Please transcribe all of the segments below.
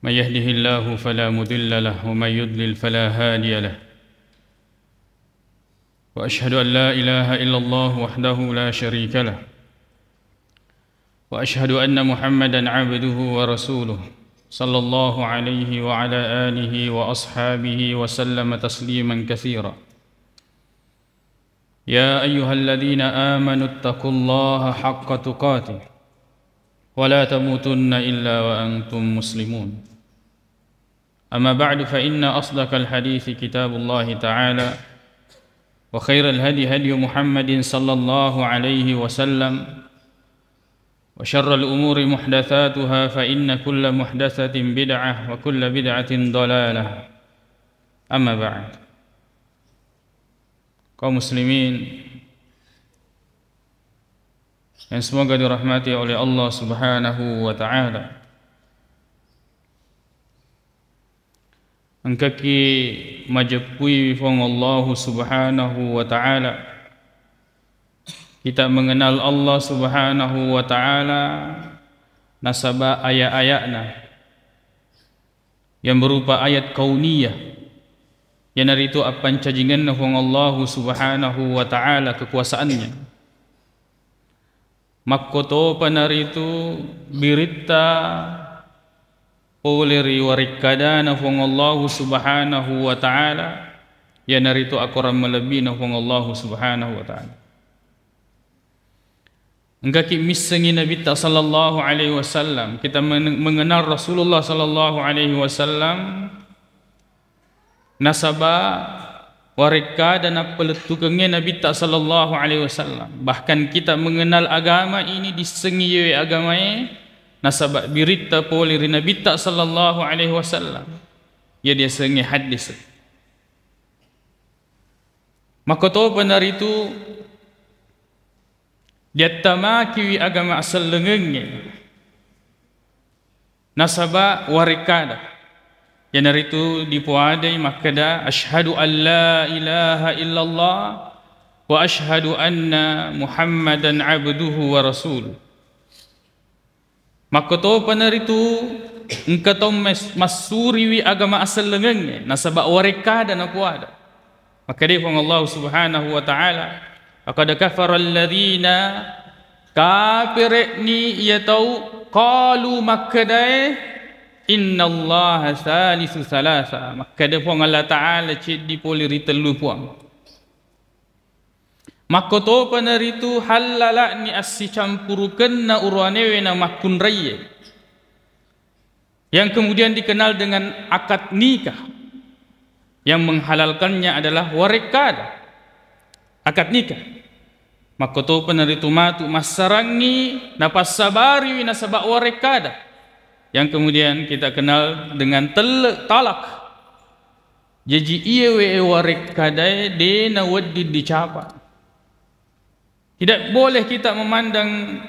من يهده الله فلا مضل له ومن يضلل فلا هادي له وأشهد أن لا إله إلا الله وحده لا شريك له وأشهد أن محمدا عبده ورسوله صلى الله عليه وعلى آله وأصحابه وسلم تسليما كثيرا يا أيها الذين آمنوا اتقوا الله حق تقاته ولا تموتن إلا وأنتم مسلمون أما بعد فإن أصدق الحديث كتاب الله تعالى وخير الهدي هدي محمد صلى الله عليه وسلم وشر الأمور محدثاتها فإن كل محدثة بدعة وكل بدعة ضلالة أما بعد. Kaum muslimin yang semoga dirahmati oleh Allah Subhanahu wa taala. Angkaki majapui fong Allah Subhanahu wa taala. Kita mengenal Allah Subhanahu wa taala nasaba ayat-ayatna yang berupa ayat kauniyah. Yang dari itu apan cajingan nahong Allah Subhanahu wa taala kekuasaannya. Makoto panari itu berita oleh warikada nahong Allah Subhanahu wa taala. Yang dari itu akoram melebihi nahong Allah Subhanahu wa taala. Engkaki misengi Nabi sallallahu alaihi wasallam, kita mengenal Rasulullah sallallahu alaihi wasallam. Nasaba wareka dan apeletukangnya Nabi sallallahu alaihi wasallam. Bahkan kita mengenal agama ini disengi agamanya nasaba berita polir Nabi sallallahu alaihi wasallam. Ya dia sengi hadis. Maka tu benar itu dia tamaki agama asal lengengnya. Nasaba wareka yang dari itu dipuadai makada asyhadu an la ilaha illallah wa asyhadu anna Muhammadan abduhu wa rasuluh. Maka to panar itu engkau masuri agama asal lengengnya nasaba wareka dan apuada. Maka dia Allah Subhanahu wa taala laqad kafara alladhina kafirni yatau qalu makadai Inna Allah thalithu thalatha. Maka dia puang Allah Ta'ala cik di poliri telu puang. Maka to panar itu halala ni assi campurukan na urwanewe na makun raya. Yang kemudian dikenal dengan akad nikah. Yang menghalalkannya adalah warekada. Akad nikah. Maka to panar itu matu masarangi napasabari nasabak warekada. Yang kemudian kita kenal dengan talak. Jadi iye warek kadai dena wadi dicapa. Tidak boleh kita memandang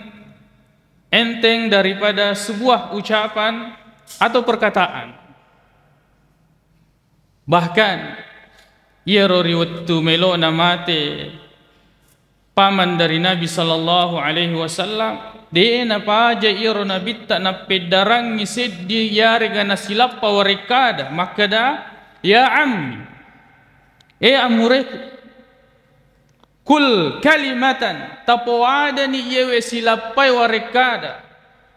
enteng daripada sebuah ucapan atau perkataan. Bahkan ia riwayat melo namate paman dari Nabi sallallahu alaihi wasallam. Dena paja iro Nabi tak na pedarang ngisid di yari gana silapa warekada makada ya ammi amureku kul kalimatan tapoadani yewe silapai warekada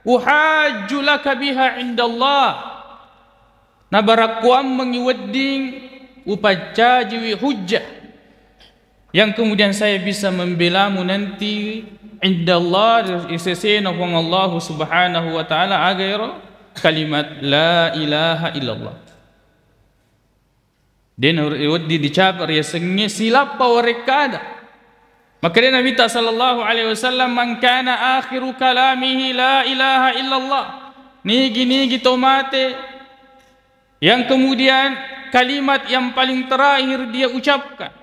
uhajju laka biha indallah nabarakuam mengiwedding upacajiwi hujjah yang kemudian saya bisa membelamu nanti indallah isesena wong Allah Subhanahu wa taala agairo kalimat la ilaha illallah. Den wadi dicap ya sengi silapa warekada. Maka dia Nabi sallallahu alaihi wasallam man kana akhiru kalamihi la ilaha illallah. Nigi tomate yang kemudian kalimat yang paling terakhir dia ucapkan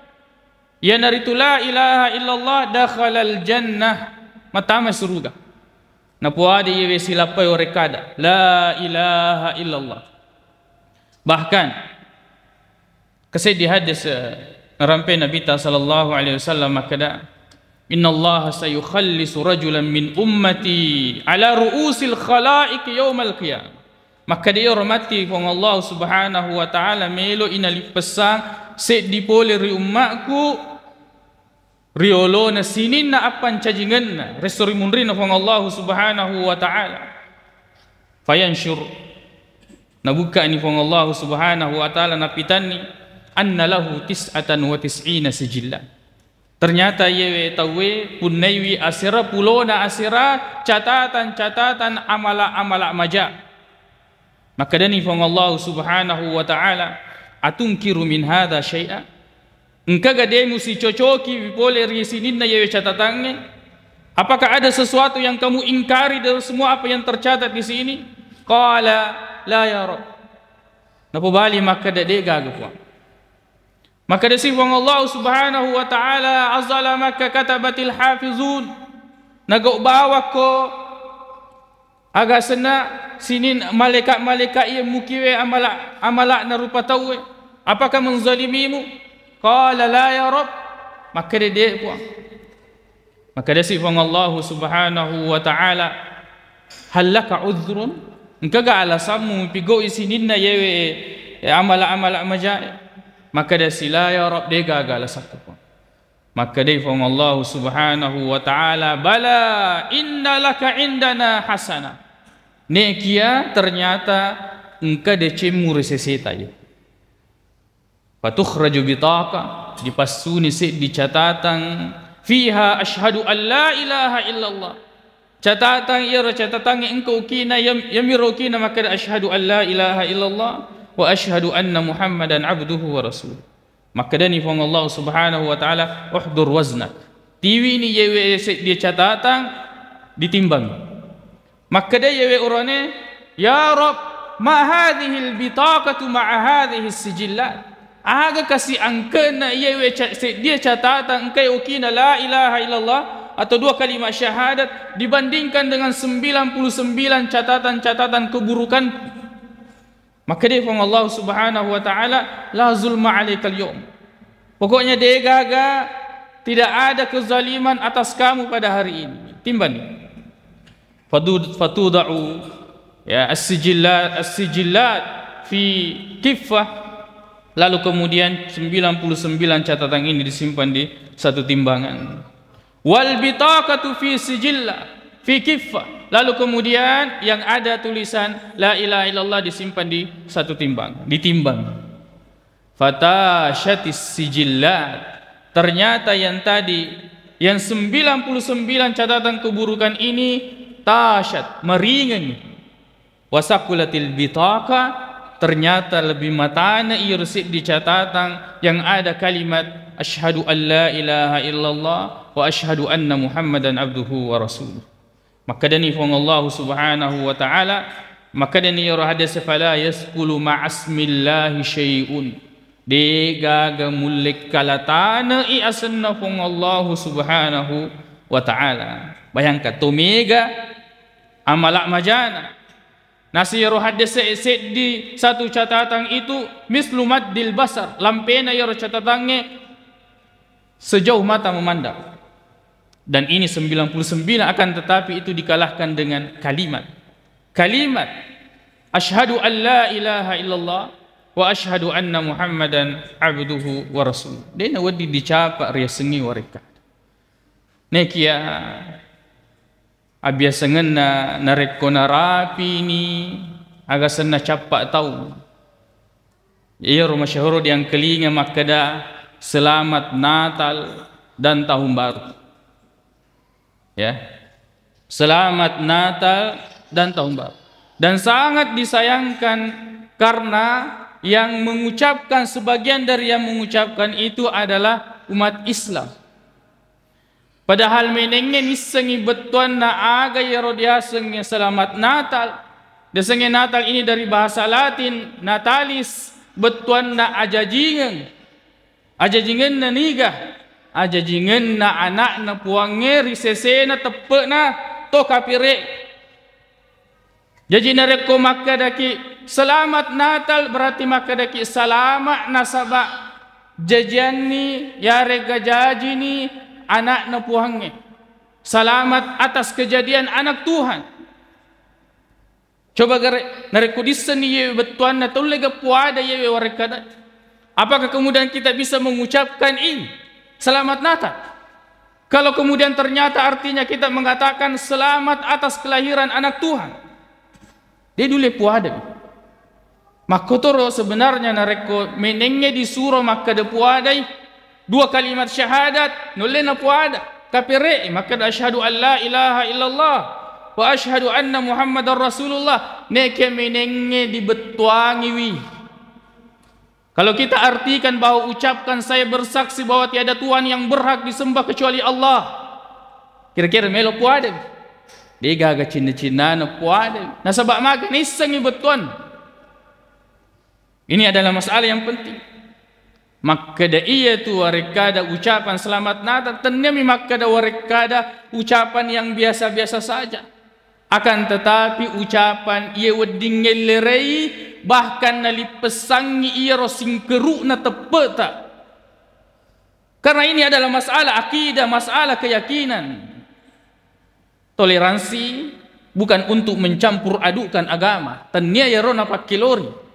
ya naritu la ilaha illallah dakhalal jannah matama surga. Napuadi yewe silapai warekada la ilaha illallah. Bahkan kesedi hadis rampai Nabi sallallahu alaihi wasallam makada innallaha sayukhallisu rajulan min ummati ala ru'usil khalaiq yaumal qiyamah maka dia hormati fong Allah subhanahu wa ta'ala melo inali pesang set dipole ri umatku riolo na sinin na apan cajingan na restori munri na fong Allah subhanahu wa ta'ala fayanshur nabuka ni fong Allah subhanahu wa ta'ala napitani anna lahu 99 sijillan. Ternyata yewe tawe punaiwi asira pulona asira catatan amala maja. Maka dani fong Allah subhanahu wa ta'ala atungkiru min hadha syai'a. Engka gademu si cocoki boleh risinin na yewe catatannya. Apakah ada sesuatu yang kamu ingkari dari semua apa yang tercatat di sini? Qala la ya Rabb. Napobali maka dade gagapuan. Maka disifong Allah subhanahu wa ta'ala azala maka katabatil hafizun nagau bawa ko aga sena sinin malaikat-malaikat yang mukiwe amala na rupa tawe apakah menzalimimu? Qala la ya Rabb. Maka dia puang. Maka disifong Allah subhanahu wa ta'ala halaka udhrun engkaga alasanmu pigo isinin na yewe amala majai. Maka dia sila ya Rabb dia gagal satu pun. Maka dia firman Allah subhanahu wa ta'ala bala inna laka indana hasana. Nekia ternyata engkau dia cemur seseta je. Fatukhraju bitaka dipasuni di catatan fiha ashhadu an la ilaha illallah. Catatan ia catatan engkau kina yamiru kina maka ashhadu an la ilaha illallah wa ashhadu anna Muhammadan abduhu wa rasuluh. Maka dani fong Allah subhanahu wa ta'ala uhdur waznak. Tiwi ni yewe dia catatan ditimbang. Maka dia yewe urane ya Rabb ma hadhihi albitaqatu ma'a hadhihi sijillat. Aga kasih angkana yewe dia catatan engkai ukina la ilaha illallah atau dua kalimat syahadat dibandingkan dengan 99 catatan keburukan. Maka dia firman Allah subhanahu wa ta'ala la zulma alaikal yawm. Pokoknya dia gaga tidak ada kezaliman atas kamu pada hari ini. Timbang ni fatuda'u ya as-sijillat fi kiffah. Lalu kemudian 99 catatan ini disimpan di satu timbangan. Wal bitaqatu fi sijillah fi kiffah. Lalu kemudian yang ada tulisan la ilaha illallah disimpan di satu timbang, ditimbang. Fatashatis sijillat. Ternyata yang tadi yang 99 catatan keburukan ini tasyat, meringan. Wasaqulatil bitaqa, ternyata lebih matana irsid di catatan yang ada kalimat asyhadu an la ilaha illallah wa asyhadu anna Muhammadan abduhu wa rasuluh. Maka dani fong Allah subhanahu wa ta'ala maka dani yara hadis fala yasqulu ma'asmillahi syai'un degaga mulik kalatana i asanna fong Allah subhanahu wa ta'ala. Bayangkan tomega amalak majana nasi yara hadis set di satu catatan itu mislumat dil basar lampena yara catatannya sejauh mata memandang. Dan ini 99 akan tetapi itu dikalahkan dengan kalimat asyhadu an la ilaha illallah wa asyhadu anna Muhammadan abduhu wa rasuluh. Dia nak wadi dicapa ria sengi wareka. Nekia abiasa ngena nareko narapi ni agak sena capa tahu. Ia rumah syahuro yang kelinga makada selamat Natal dan tahun baru. Ya, selamat Natal dan tahun baru. Dan sangat disayangkan karena yang mengucapkan sebagian dari yang mengucapkan itu adalah umat Islam. Padahal menengnya nisengi betuan na aga yaro dia sengi selamat Natal. Dia sengi Natal ini dari bahasa Latin natalis betuan na ajajingan na nigah. Ajajingan na anak na puangnya risese na tepe na to kapire. Jadi nareko maka daki selamat Natal berarti maka daki selamat nasabak jajan ni yare gajaji ni anak na puangnya. Selamat atas kejadian anak Tuhan. Coba narek kudisan ye betuan na tulle ga puada ye warekada. Apakah kemudian kita bisa mengucapkan ini selamat Natal? Kalau kemudian ternyata artinya kita mengatakan selamat atas kelahiran anak Tuhan, dia dulu puada. Makotoro sebenarnya nareko menenge di surah maka de puadai dua kalimat syahadat nulle na puada kapire maka asyhadu an la ilaha illallah wa asyhadu anna muhammadar rasulullah neke menenge di betuangi wi. Kalau kita artikan bahwa ucapkan saya bersaksi bahwa tiada Tuhan yang berhak disembah kecuali Allah, kira-kira melo puada dia gaga cina-cina na puada na sabak maga nisangi betuan. Ini adalah masalah yang penting. Maka da iya tu warekada ucapan selamat Natal tenemi maka da warekada ucapan yang biasa-biasa saja. Akan tetapi ucapan ia wedding ngelerei bahkan nalipesangi ia rosing keruk na tepeta. Karena ini adalah masalah akidah, masalah keyakinan. Toleransi bukan untuk mencampur adukan agama. Tanya ya rona pakilori.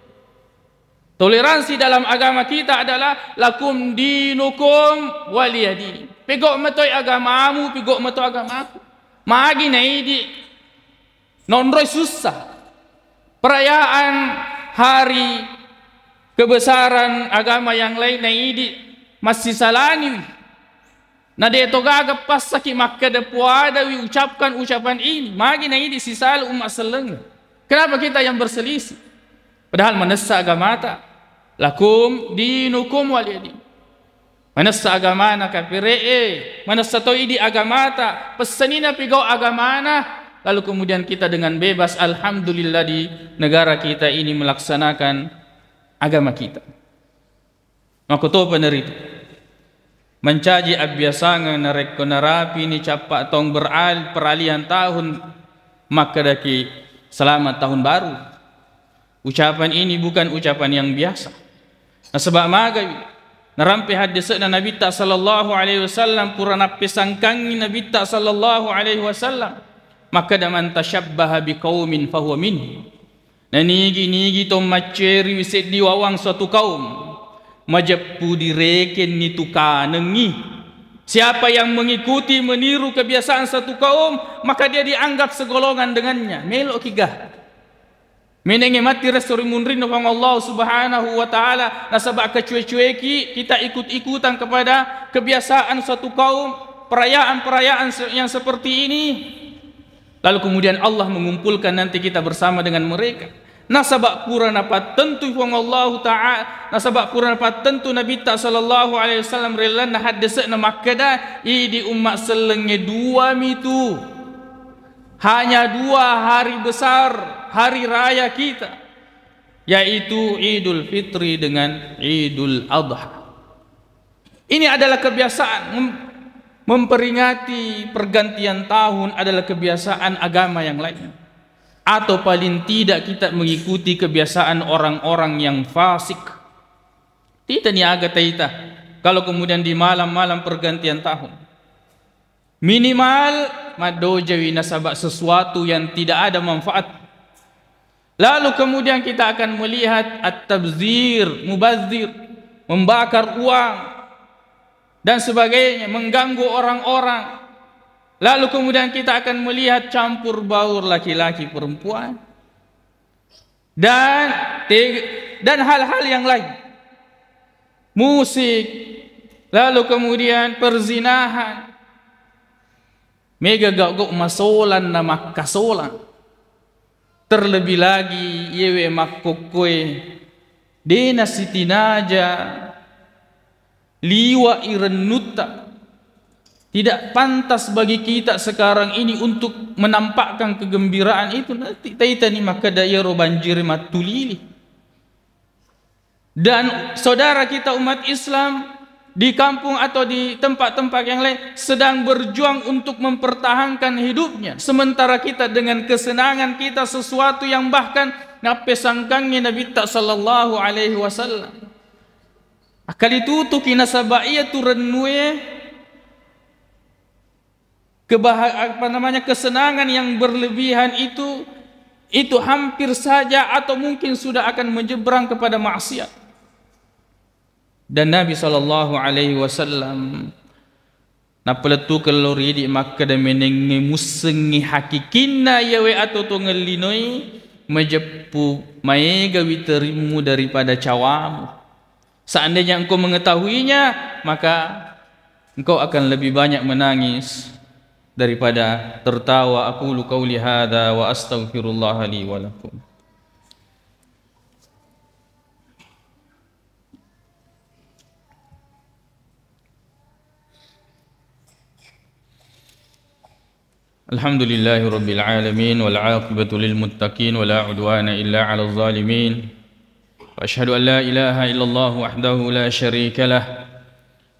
Toleransi dalam agama kita adalah lakum dinukum waliyadini. Pegok metoi agamamu, pegok metoi agamaku. Magi na idi nonroy susah. Perayaan hari kebesaran agama yang lain na idi masih salani. Na deto gaga pas sakit maka de puada wi ucapkan ucapan ini. Magi na idi sisal umat seleng. Kenapa kita yang berselisih? Padahal manasa agamata lakum dinukum waliyadin. Manasa agamana kapire manasa to idi agamata pesanina pigau agamana. Lalu kemudian kita dengan bebas alhamdulillah di negara kita ini melaksanakan agama kita. Maka to penerita mencaji abyasangan narek narapi ni capak tong peralihan tahun maka daki selamat tahun baru. Ucapan ini bukan ucapan yang biasa. Nah, sebab magawi narampi hadis na Nabi ta sallallahu alaihi wasallam purana pesangkangi Nabi ta sallallahu alaihi wasallam maka daman tasyabbaha biqaumin fahuwa minhum. Nanigi to maceri wiset di wawang suatu kaum majappu direken ni tukanengi. Siapa yang mengikuti meniru kebiasaan satu kaum maka dia dianggap segolongan dengannya. Melok kigah menenge mati resuri munrin ng Allah subhanahu wa ta'ala nasabak kecuek-cueki kita ikut-ikutan kepada kebiasaan suatu kaum perayaan-perayaan yang seperti ini lalu kemudian Allah mengumpulkan nanti kita bersama dengan mereka nasabak purana patentu ng Allah ta'ala nasabak purana patentu Nabi ta sallallahu alaihi wasallam relan na hadis na makada idi umat selenge dua mitu hanya dua hari besar hari raya kita yaitu Idul Fitri dengan Idul Adha. Ini adalah kebiasaan memperingati pergantian tahun adalah kebiasaan agama yang lain atau paling tidak kita mengikuti kebiasaan orang-orang yang fasik. Tidak ni aga taita kalau kemudian di malam-malam pergantian tahun minimal madojawi nasabak sesuatu yang tidak ada manfaat. Lalu kemudian kita akan melihat at-tabzir, mubazir, membakar uang dan sebagainya, mengganggu orang-orang. Lalu kemudian kita akan melihat campur baur laki-laki perempuan dan hal-hal yang lain. Musik, lalu kemudian perzinahan. Mega gak masolan na makasolan. Terlebih lagi yewe makkokwe dena sitinaja liwa irenuta. Tidak pantas bagi kita sekarang ini untuk menampakkan kegembiraan itu. Nanti taitani maka dayaro banjir matulili. Dan saudara kita umat Islam di kampung atau di tempat-tempat yang lain sedang berjuang untuk mempertahankan hidupnya, sementara kita dengan kesenangan kita sesuatu yang bahkan napesangkangnya Nabi sallallahu alaihi wasallam. Akal itu tu kinasabaiya turenue kesenangan yang berlebihan itu itu hampir saja atau mungkin sudah akan menyeberang kepada maksiat. Dan Nabi SAW napeletu kelori di Makkah dan menengi musengi hakikinna yawe atau tu ngelinoi mejepu maegawi terimu daripada cawamu. Seandainya engkau mengetahuinya, maka engkau akan lebih banyak menangis daripada tertawa. Aqulu qauli hadza wa astaghfirullah li wa lakum. Alhamdulillahi rabbil alamin wal 'aqibatu lil muttaqin wa la 'udwana illa 'alal zalimin. Wa asyhadu an la ilaha illallah wahdahu la syarika lah.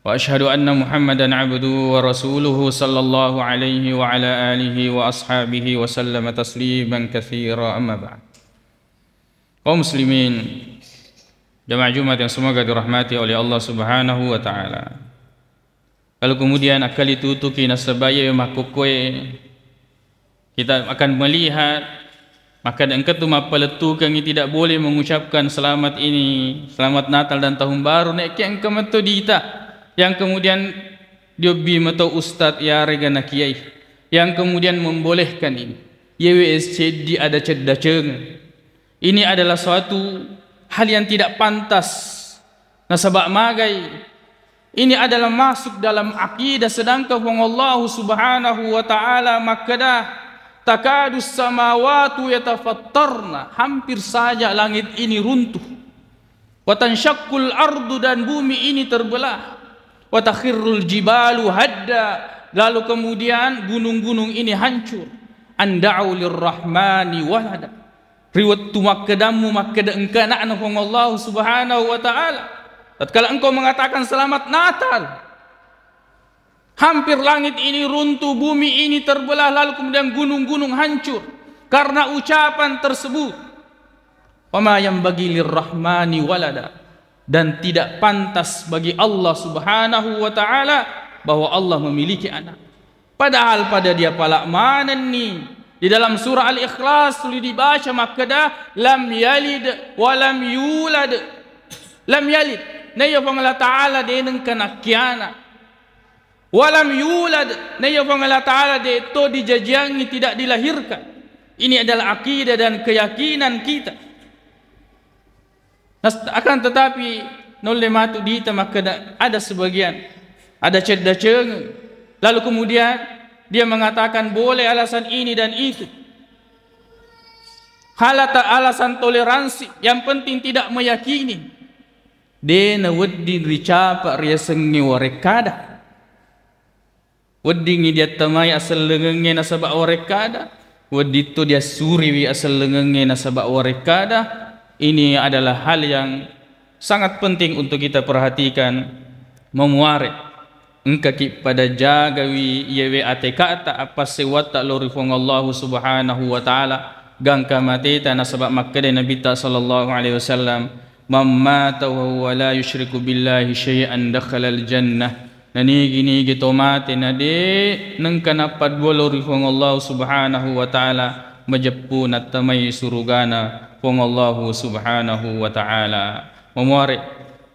وأشهد أن محمدًا عبده ورسوله صلى الله عليه وعلى آله وأصحابه وسلم تسليما كثيرا أما بعد. Kaum muslimin, jamaah Jumat yang semoga dirahmati oleh Allah Subhanahu wa taala. Kalau kemudian akal ditutuki nasabaya makukwe, kita akan melihat maka engkau tu mapaletu kami tidak boleh mengucapkan selamat ini, selamat Natal dan Tahun Baru nek engkau metu dita. Yang kemudian dia atau ustaz ya regana kiai yang kemudian membolehkan ini. YWSC di ada cedaceng. Ini adalah suatu hal yang tidak pantas. Nasabak magai. Ini adalah masuk dalam akidah sedangkan Allah Subhanahu wa taala makadah takadus samawatu yatafattarna, hampir saja langit ini runtuh. Wa tanshaqqul ardu, dan bumi ini terbelah. Wa takhirrul jibalu hadda, lalu kemudian gunung-gunung ini hancur. Anda'u lirrahmani walada, riwat tu makadamu makada engkana anhum Allah Subhanahu wa taala. Tatkala engkau mengatakan selamat Natal, hampir langit ini runtuh, bumi ini terbelah, lalu kemudian gunung-gunung hancur karena ucapan tersebut. Wa ma yanbaghi lirrahmani walada, dan tidak pantas bagi Allah Subhanahu wa taala bahwa Allah memiliki anak. Padahal pada dia palak mana ni di dalam surah Al-Ikhlas boleh dibaca makadah lam yalid wa lam yulad. Lam yalid nayo Allah taala deneng kana kiana. Wa lam yulad nayo Allah taala de to dijajangi tidak dilahirkan. Ini adalah akidah dan keyakinan kita. Akan tetapi nolle matu dita maka ada sebagian ada cedaceng, lalu kemudian dia mengatakan boleh alasan ini dan itu, halata alasan toleransi, yang penting tidak meyakini. Dena wedi ricapa ria sengi warekada, wedi dia tamai asal lengenge nasabak warekada, wedi tu dia suriwi asal lengenge nasabak warekada. Ini adalah hal yang sangat penting untuk kita perhatikan. Memuarek engkaki pada jagawi yewe atekata apa sewata lorifong Allah Subhanahu wa taala gangka mateta nasabak makkade Nabi sallallahu alaihi wasallam mamata wa huwa la yusyriku billahi syai'an dakhala al jannah. Nani gini gitu mate nade nengkana padbo lorifong Allah Subhanahu wa taala majepu natamai surugana pong Allah Subhanahu wa taala. Memuari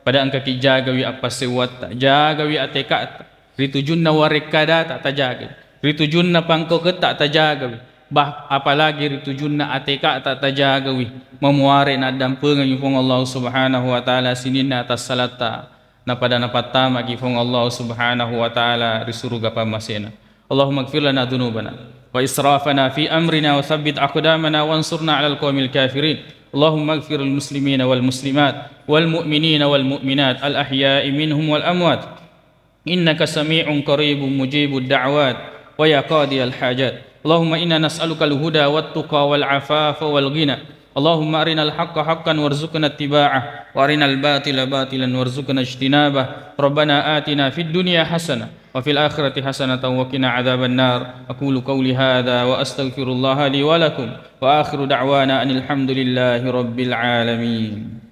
pada angka kijagawi apa sewat jagawi atekat ritujunna warekada tak tajaga, ritujunna pangko ketak tajagawi, bah apalagi ritujunna atekat tak tajagawi. Memuari nadam pengen pong Allah Subhanahu wa taala sinina atas salata na pada napatama gi pong Allah Subhanahu wa taala risuruga pamasena. Allahumma ighfir lana dzunubana wa israfana fi amrina wa tsabbit aqdamana wansurna 'alal qaumil kafirin. Allahumma ighfir lil muslimina wal muslimat wal mu'minina wal mu'minat al ahya'i minhum wal amwat innaka sami'un qaribun mujibud da'wat wa ya qadiyal hajat. Allahumma inna nas'aluka al huda wat tuqa wal afafa wal ghina. Allahumma arinal haqqa haqqan warzuqna ittiba'ah wa arinal batila batilan warzuqna ijtinabah. Rabbana atina fid dunya hasanah wa fil akhirati hasanatan wa qina adzaban nar. Aqulu qawli hadza wa astaghfirullaha li wa lakum wa akhiru da'wana anil hamdulillahi rabbil alamin.